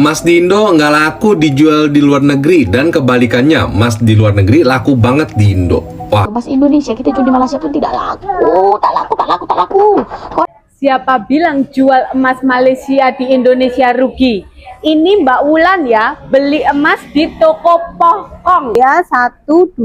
Emas di Indo nggak laku dijual di luar negeri, dan kebalikannya, emas di luar negeri laku banget di Indo. Wah. Emas Indonesia kita jual di Malaysia pun tidak laku, tak laku. Siapa bilang jual emas Malaysia di Indonesia rugi? Ini Mbak Wulan ya, beli emas di toko Pokong. Ya, 1, 2,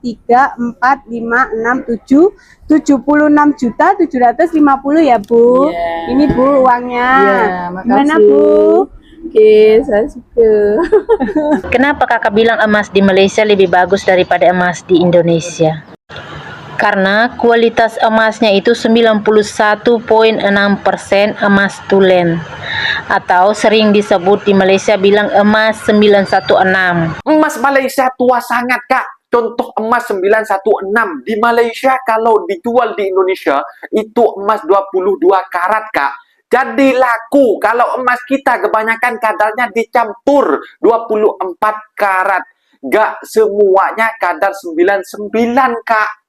3, 4, 5, 6, 7, 76.750 ya Bu. Yeah. Ini Bu uangnya. Yeah, Gimana Bu? Oke, saya suka. Kenapa kakak bilang emas di Malaysia lebih bagus daripada emas di Indonesia? Karena kualitas emasnya itu 91,6% emas tulen, atau sering disebut di Malaysia bilang emas 916. Emas Malaysia tua sangat Kak. Contoh emas 916 di Malaysia kalau dijual di Indonesia itu emas 22 karat Kak. Jadi laku. Kalau emas kita kebanyakan kadarnya dicampur 24 karat. Gak semuanya kadar 99 Kak.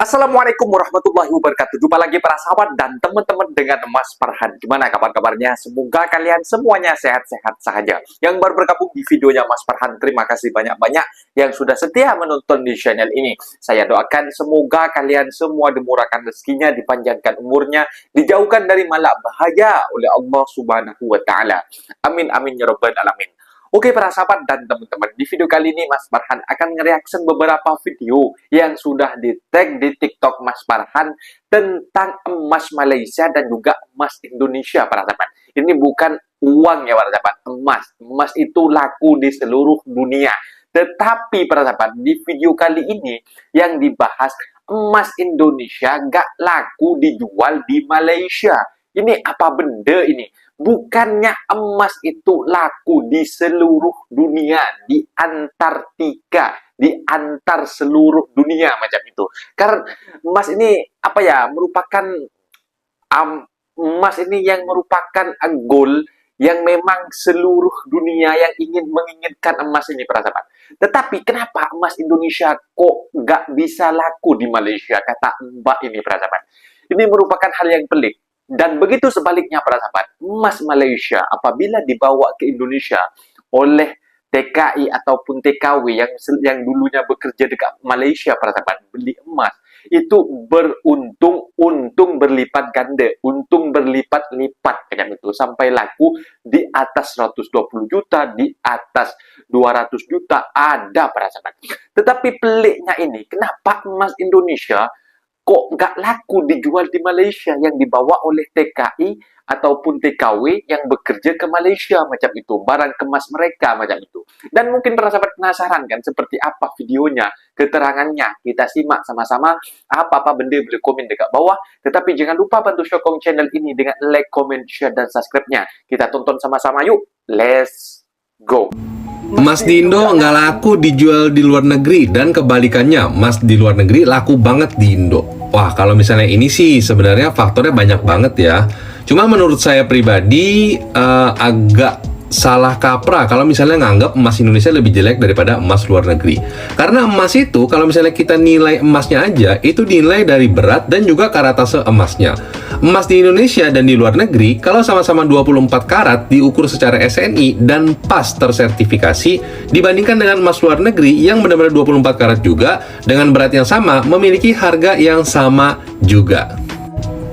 Assalamualaikum warahmatullahi wabarakatuh. Jumpa lagi para sahabat dan teman-teman dengan Mas Farhan. Gimana kabar-kabarnya? Semoga kalian semuanya sehat-sehat saja. Yang baru bergabung di videonya Mas Farhan, terima kasih banyak-banyak yang sudah setia menonton di channel ini. Saya doakan semoga kalian semua dimurahkan rezekinya, dipanjangkan umurnya, dijauhkan dari malak bahaya oleh Allah Subhanahu wa taala. Amin amin ya rabbal alamin. Oke para sahabat dan teman-teman, di video kali ini Mas Farhan akan nge-reaction beberapa video yang sudah di-tag di TikTok Mas Farhan tentang emas Malaysia dan juga emas Indonesia para sahabat. Ini bukan uang ya para sahabat, emas. Emas itu laku di seluruh dunia. Tetapi para sahabat, di video kali ini yang dibahas emas Indonesia gak laku dijual di Malaysia. Ini apa benda ini? Bukannya emas itu laku di seluruh dunia, di Antartika, di antar seluruh dunia macam itu. Karena emas ini apa ya? Merupakan emas ini yang merupakan gold yang memang seluruh dunia yang menginginkan emas ini para sahabat. Tetapi kenapa emas Indonesia kok nggak bisa laku di Malaysia, kata Mbak ini para sahabat. Ini merupakan hal yang pelik. Dan begitu sebaliknya para sahabat, emas Malaysia apabila dibawa ke Indonesia oleh TKI ataupun TKW yang dulunya bekerja dekat Malaysia para sahabat, beli emas itu untung berlipat ganda, untung berlipat-lipat kayak itu, sampai laku di atas 120 juta, di atas 200 juta ada para sahabat. Tetapi peliknya ini, kenapa emas Indonesia kok nggak laku dijual di Malaysia yang dibawa oleh TKI ataupun TKW yang bekerja ke Malaysia macam itu, barang kemas mereka macam itu. Dan mungkin para sahabat penasaran kan seperti apa videonya, keterangannya, kita simak sama-sama. Apa-apa benda boleh komen dekat bawah, tetapi jangan lupa bantu sokong channel ini dengan like, comment, share, dan subscribe-nya. Kita tonton sama-sama yuk, let's go. Emas di Indo nggak laku dijual di luar negeri, dan kebalikannya, emas di luar negeri laku banget di Indo. Wah, kalau misalnya ini sih sebenarnya faktornya banyak banget ya. Cuma menurut saya pribadi agak salah kaprah kalau misalnya nganggap emas Indonesia lebih jelek daripada emas luar negeri. Karena emas itu kalau misalnya kita nilai emasnya aja, itu dinilai dari berat dan juga karatase emasnya. Emas di Indonesia dan di luar negeri kalau sama-sama 24 karat diukur secara SNI dan pas tersertifikasi, dibandingkan dengan emas luar negeri yang benar-benar 24 karat juga dengan berat yang sama, memiliki harga yang sama juga.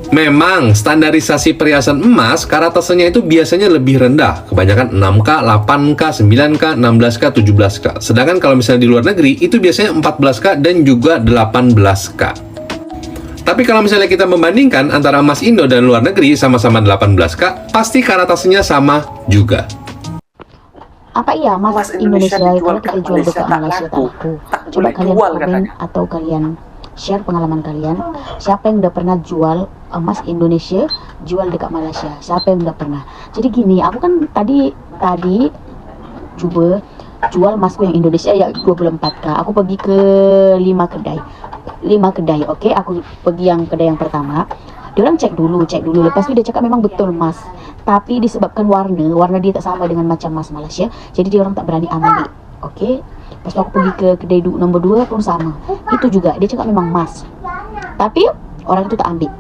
Memang standarisasi perhiasan emas karatasenya itu biasanya lebih rendah, kebanyakan 6K, 8K, 9K, 16K, 17K. Sedangkan kalau misalnya di luar negeri itu biasanya 14K dan juga 18K. Tapi kalau misalnya kita membandingkan antara emas Indo dan luar negeri sama-sama 18K, pasti karatasenya sama juga. Apa iya emas Indonesia kalau kita jual dekat Malaysia tak laku? Coba kalian komen atau kalian share pengalaman kalian. Siapa yang udah pernah jual emas Indonesia jual dekat Malaysia? Siapa yang udah pernah? Jadi gini, aku kan tadi coba jual emasku yang Indonesia ya 24K. Aku pergi ke 5 kedai. Oke, aku pergi yang kedai yang pertama. Dia orang cek dulu. Lepas itu dia cakap memang betul emas. Tapi disebabkan warna dia tak sama dengan macam emas Malaysia, jadi dia orang tak berani ambil. Oke. Pas aku pergi ke kedai nomor 2 pun sama. Itu juga dia cakap memang emas. Tapi orang itu tak ambil.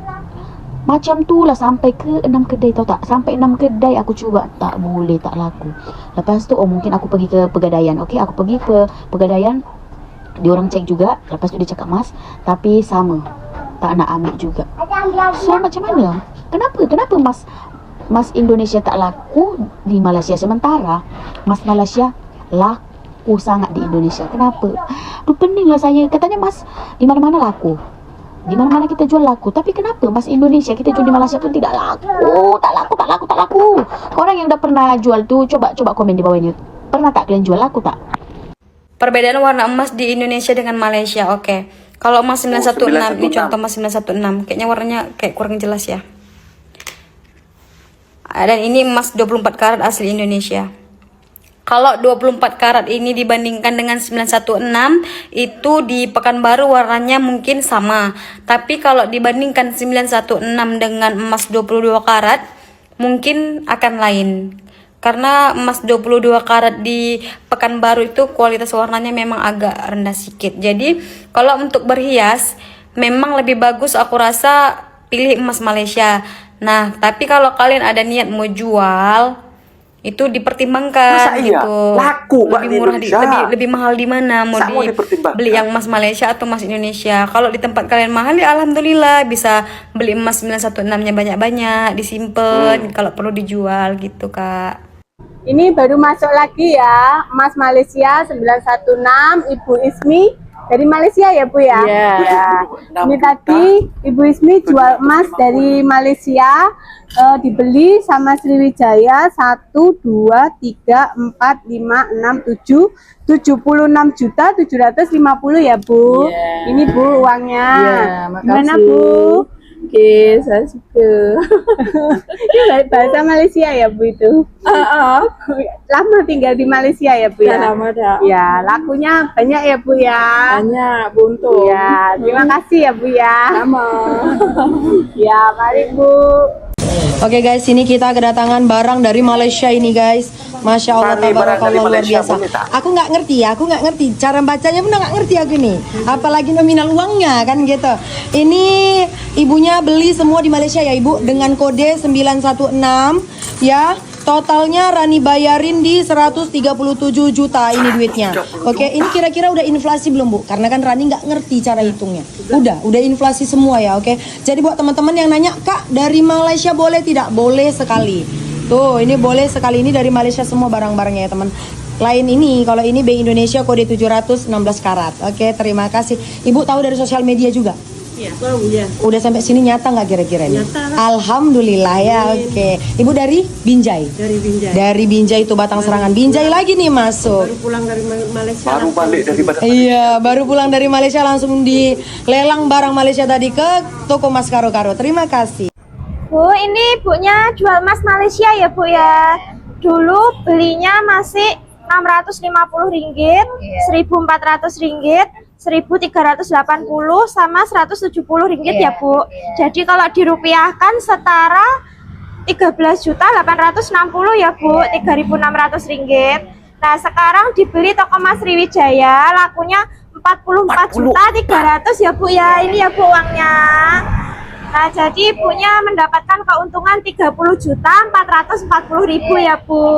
Macam tu lah sampai ke 6 kedai, tau tak? Sampai 6 kedai aku cuba, tak boleh, tak laku. Lepas tu mungkin aku pergi ke Pegadaian. Okey, aku pergi ke Pegadaian, dia orang cek juga. Lepas tu dia cakap, Mas, tapi sama, tak nak ambil juga. So macam mana? Kenapa Mas Indonesia tak laku di Malaysia, sementara Mas Malaysia laku sangat di Indonesia? Kenapa? Tu pening lah saya. Katanya Mas di mana-mana laku, di mana-mana kita jual laku, tapi kenapa Mas Indonesia kita jual di Malaysia pun tidak laku? Tak laku. Orang yang udah pernah jual tu coba komen di bawah ini. Pernah tak kalian jual, laku tak? Perbedaan warna emas di Indonesia dengan Malaysia. Oke. Kalau emas 916, ini contoh emas 916. Kayaknya warnanya kayak kurang jelas ya. Dan ini emas 24 karat asli Indonesia. Kalau 24 karat ini dibandingkan dengan 916, itu di Pekanbaru warnanya mungkin sama. Tapi kalau dibandingkan 916 dengan emas 22 karat, mungkin akan lain. Karena emas 22 karat di Pekanbaru itu kualitas warnanya memang agak rendah sedikit. Jadi kalau untuk berhias, memang lebih bagus aku rasa pilih emas Malaysia. Nah, tapi kalau kalian ada niat mau jual, itu dipertimbangkan. Masa iya? Gitu. Laku Mbak, lebih di murah Indonesia. lebih mahal di mana? Mau Sama dipertimbangkan. beli yang emas Malaysia atau emas Indonesia? Kalau di tempat kalian mahal ya alhamdulillah bisa beli emas 916-nya banyak-banyak, disimpan kalau perlu dijual gitu, Kak. Ini baru masuk lagi ya, emas Malaysia 916, Ibu Ismi dari Malaysia ya Bu ya? Iya. Ya. Ini tadi Ibu Ismi jual emas dari Malaysia, dibeli sama Sriwijaya 1, 2, 3, 4, 5, 6, 7, 76.750 ya Bu. Iya. Ini Bu uangnya. Iya, makasih. Gimana Bu? Oke, saya suka. Ini bahasa Malaysia ya Bu itu? Lama tinggal di Malaysia ya Bu ya? Lama dah. Ya, lakunya banyak ya Bu ya? Banyak, buntung. Ya, terima kasih ya Bu ya. Sama. Ya, mari Bu. Oke guys, ini kita kedatangan barang dari Malaysia ini guys. Masya Allah, Barang dari tabarakallah, luar Malaysia, biasa. boleh tak? Aku nggak ngerti. Cara bacanya pun nggak ngerti aku nih. Apalagi nominal uangnya kan gitu. Ini ibunya beli semua di Malaysia ya ibu, dengan kode 916 ya. Totalnya Rani bayarin di 137 juta ini duitnya. Oke, ini kira-kira udah inflasi belum Bu? Karena kan Rani nggak ngerti cara hitungnya. Udah inflasi semua ya, oke. Jadi buat teman-teman yang nanya, Kak dari Malaysia boleh tidak? Boleh sekali. Tuh, ini boleh sekali, ini dari Malaysia semua barang-barangnya ya teman. Lain ini, kalau ini Bank Indonesia kode 716 karat. Oke, terima kasih. Ibu tahu dari sosial media juga? Iya, tahu ya. Udah sampai sini nyata nggak kira-kira ini? Nyata lah. Alhamdulillah ya, oke. Ibu dari Binjai? Dari Binjai. Dari Binjai itu Batang Serangan. Binjai lagi nih masuk. Baru pulang dari Malaysia. Baru balik dari Batam. Iya, baru pulang dari Malaysia langsung dilelang barang Malaysia tadi ke toko Mas Karo-Karo. Terima kasih. Bu, ini ibunya jual emas Malaysia ya Bu ya. Dulu belinya masih Rp650, Rp1.400, Rp1.380 sama Rp170 ya Bu. Jadi kalau dirupiahkan setara Rp13.860 ya Bu, Rp3.600. Nah sekarang dibeli toko Mas Sriwijaya lakunya Rp44.300 ya Bu ya. Ini ya Bu uangnya. Nah, jadi ibunya mendapatkan keuntungan Rp30.440.000 ya Bu.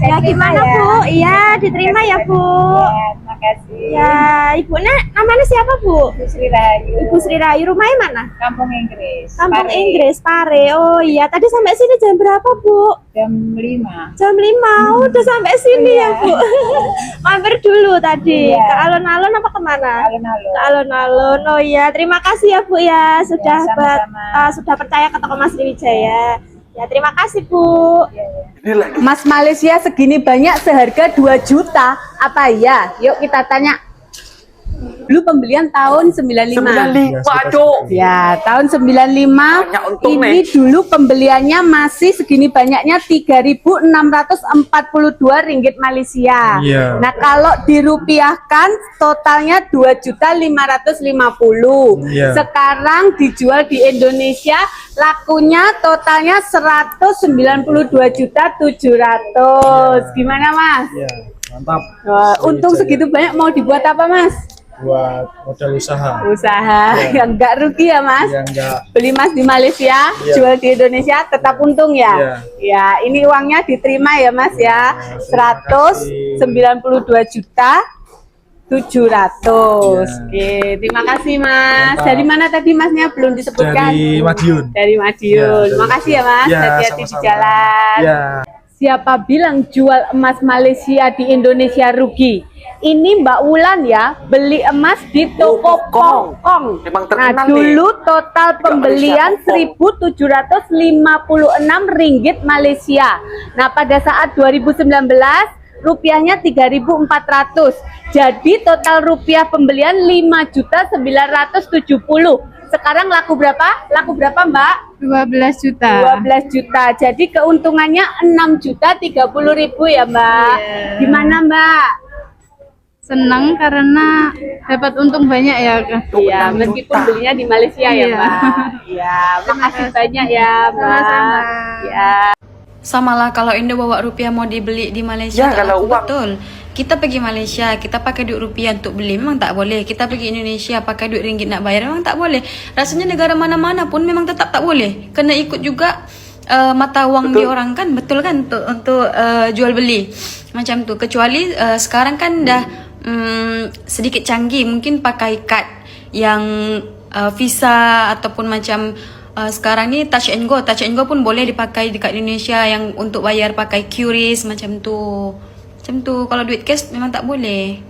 Ya gimana Bu? Iya, diterima ya Bu. Terima kasih. Ya, ibunya namanya siapa Bu? Ibu Sri Rahayu. Ibu Sri Rahayu, rumahnya mana? Kampung Inggris. Kampung Pare. Inggris, Pare. Oh iya, tadi sampai sini jam berapa Bu? Jam 5. Jam 5, udah sampai sini ya Bu. Mampir dulu tadi. Iya. Ke alun-alun apa kemana? Alun-alun. Ke alun-alun. Oh iya, terima kasih ya Bu ya sudah sama-sama. sudah percaya ke toko Mas Sriwijaya. Ya terima kasih Bu. Ini lagi. Emas Malaysia segini banyak seharga 2 juta. Apa iya? Yuk kita tanya. Dulu pembelian tahun 95. 95 Cok. Ya, tahun 95 Banyak untung, ini nih. dulu pembeliannya masih segini banyaknya Rp3.642 Malaysia. Iya. Nah, kalau dirupiahkan totalnya 2.550. Iya. Sekarang dijual di Indonesia lakunya totalnya 192.700. Gimana, Mas? Iya, mantap. Wah, untung segitu banyak mau dibuat apa, Mas? buat modal usaha. Usaha Iya. yang nggak rugi ya Mas. Yang enggak. Beli emas di Malaysia, Iya. jual di Indonesia tetap untung ya. Iya. Ya, ini uangnya diterima ya Mas ya. Terima kasih. 192 juta 700. Iya. Oke, terima kasih Mas. Mantap. Dari mana tadi Masnya belum disebutkan? Dari Madiun. Dari Madiun. Iya, dari Makasih ya Mas. Iya, Hati-hati di sama-sama. jalan. Iya. Siapa bilang jual emas Malaysia di Indonesia rugi? Ini Mbak Wulan ya, beli emas di toko Kong. Kong. Memang Nah, terkenal nih. dulu total Juga pembelian Malaysia, Rp1.756 Malaysia. Nah, pada saat 2019 rupiahnya 3.400. Jadi total rupiah pembelian 5.970. Sekarang laku berapa? Laku berapa, Mbak? 12 juta. 12 juta. Jadi keuntungannya 6.030.000 ya, Mbak. Iya. Gimana, Mbak? Senang karena dapat untung banyak ya. Iya, meskipun belinya di Malaysia ya, Iya. Mbak. Iya, makasih banyak ya, Mbak. Sama-sama. Ya. Sama lah kalau Indo bawa rupiah mau dibeli di Malaysia Ya, tak kalau laku uang. betul. Kita pergi Malaysia, kita pakai duit rupiah untuk beli, memang tak boleh. Kita pergi Indonesia pakai duit ringgit nak bayar, memang tak boleh. Rasanya negara mana-mana pun memang tetap tak boleh. Kena ikut juga mata wang Betul. di orang kan, betul kan untuk jual beli macam tu. Kecuali sekarang kan dah sedikit canggih, mungkin pakai kad yang Visa ataupun macam sekarang ni touch and go pun boleh dipakai dekat Indonesia yang untuk bayar pakai QRIS macam tu. Kalau duit cash memang tak boleh.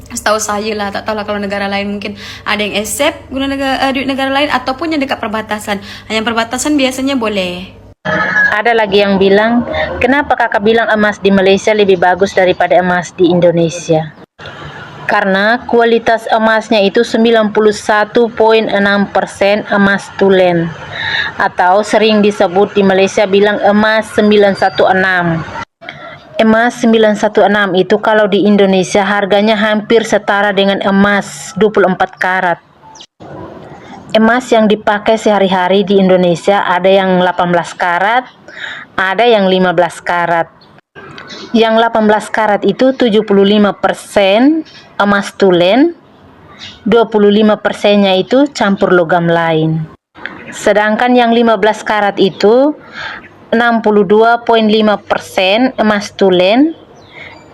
Setahu saya lah, tak tahulah kalau negara lain mungkin ada yang accept guna duit negara lain ataupun yang dekat perbatasan. Yang perbatasan biasanya boleh. Ada lagi yang bilang, kenapa kakak bilang emas di Malaysia lebih bagus daripada emas di Indonesia? Karena kualitas emasnya itu 91,6% emas tulen, atau sering disebut di Malaysia bilang emas 916. Emas 916 itu kalau di Indonesia harganya hampir setara dengan emas 24 karat. Emas yang dipakai sehari-hari di Indonesia ada yang 18 karat, ada yang 15 karat. Yang 18 karat itu 75% emas tulen, 25%-nya itu campur logam lain. Sedangkan yang 15 karat itu 62,5% emas tulen,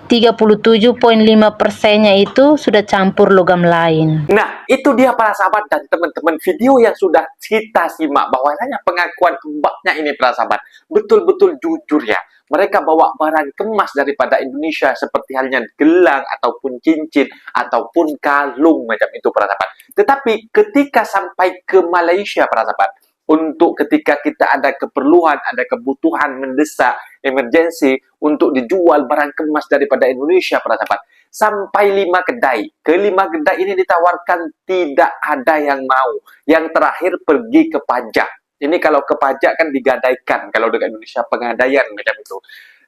37,5%-nya itu sudah campur logam lain. Nah, itu dia para sahabat dan teman-teman video yang sudah kita simak bahwasanya pengakuan mbaknya ini para sahabat betul-betul jujur ya. Mereka bawa barang kemas daripada Indonesia seperti halnya gelang ataupun cincin ataupun kalung macam itu para sahabat. Tetapi ketika sampai ke Malaysia para sahabat, untuk ketika kita ada keperluan, ada kebutuhan mendesak, emergensi untuk dijual barang kemas daripada Indonesia para sahabat, sampai 5 kedai. Ke 5 kedai ini ditawarkan tidak ada yang mau. Yang terakhir pergi ke pajak. Ini kalau ke pajak kan digadaikan, kalau dekat Indonesia pengadaian macam itu.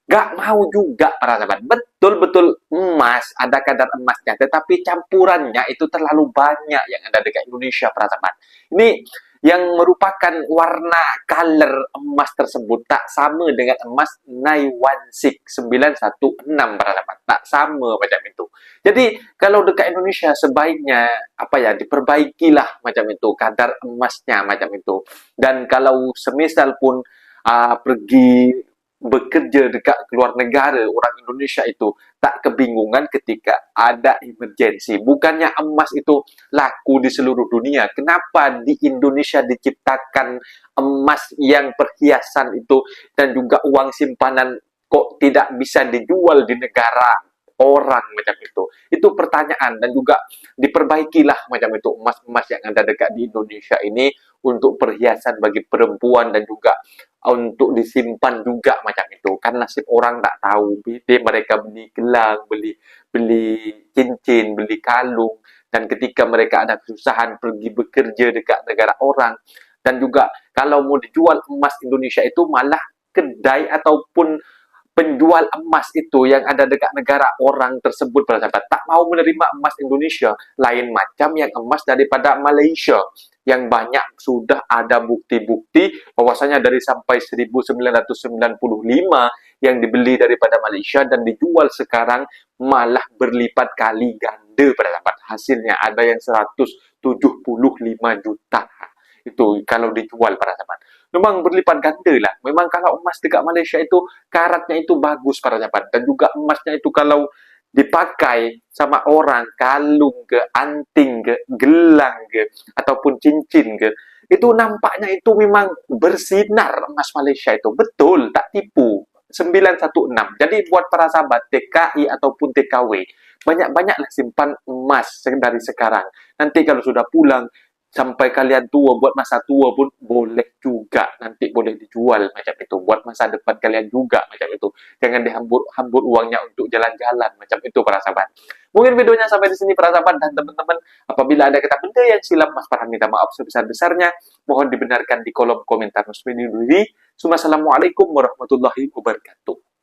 Gak mau juga para sahabat. Betul-betul emas, ada kadar emasnya, tetapi campurannya itu terlalu banyak yang ada dekat Indonesia para sahabat. Ini yang merupakan warna color emas tersebut tak sama dengan emas 916 para sahabat, tak sama macam itu. Jadi kalau dekat Indonesia sebaiknya diperbaikilah macam itu kadar emasnya macam itu. Dan kalau semisal pun pergi bekerja dekat luar negara, orang Indonesia itu tak kebingungan ketika ada emergensi. Bukannya emas itu laku di seluruh dunia, kenapa di Indonesia diciptakan emas yang perhiasan itu dan juga uang simpanan kok tidak bisa dijual di negara orang macam itu? Itu pertanyaan. Dan juga diperbaikilah macam itu emas-emas yang ada dekat di Indonesia ini untuk perhiasan bagi perempuan dan juga untuk disimpan juga macam itu. Kan nasib orang tak tahu. Mereka beli gelang, beli cincin, beli kalung, dan ketika mereka ada kesusahan pergi bekerja dekat negara orang. Dan juga kalau mau dijual emas Indonesia itu malah kedai ataupun penjual emas itu yang ada dekat negara orang tersebut para sahabat tak mau menerima emas Indonesia. Lain macam yang emas daripada Malaysia yang banyak sudah ada bukti-bukti bahwasanya dari sampai 1995 yang dibeli daripada Malaysia dan dijual sekarang malah berlipat kali ganda para sahabat. Hasilnya ada yang 175 juta. Itu kalau dijual para sahabat. Memang berlipat ganda lah. Memang kalau emas dekat Malaysia itu karatnya itu bagus para sahabat. Dan juga emasnya itu kalau dipakai sama orang, kalung ke, anting ke, gelang ke, ataupun cincin ke, itu nampaknya itu memang bersinar emas Malaysia itu. Betul, tak tipu. 916. Jadi buat para sahabat TKI ataupun TKW, banyak-banyaklah simpan emas dari sekarang. Nanti kalau sudah pulang, sampai kalian tua, buat masa tua pun boleh juga. Nanti boleh dijual macam itu. Buat masa depan kalian juga macam itu. Jangan dihambur uangnya untuk jalan-jalan macam itu para sahabat. Mungkin videonya sampai di sini para sahabat dan teman-teman. Apabila ada kata benda yang silap, Mas Farhan minta maaf sebesar-besarnya. Mohon dibenarkan di kolom komentar. Assalamualaikum warahmatullahi wabarakatuh.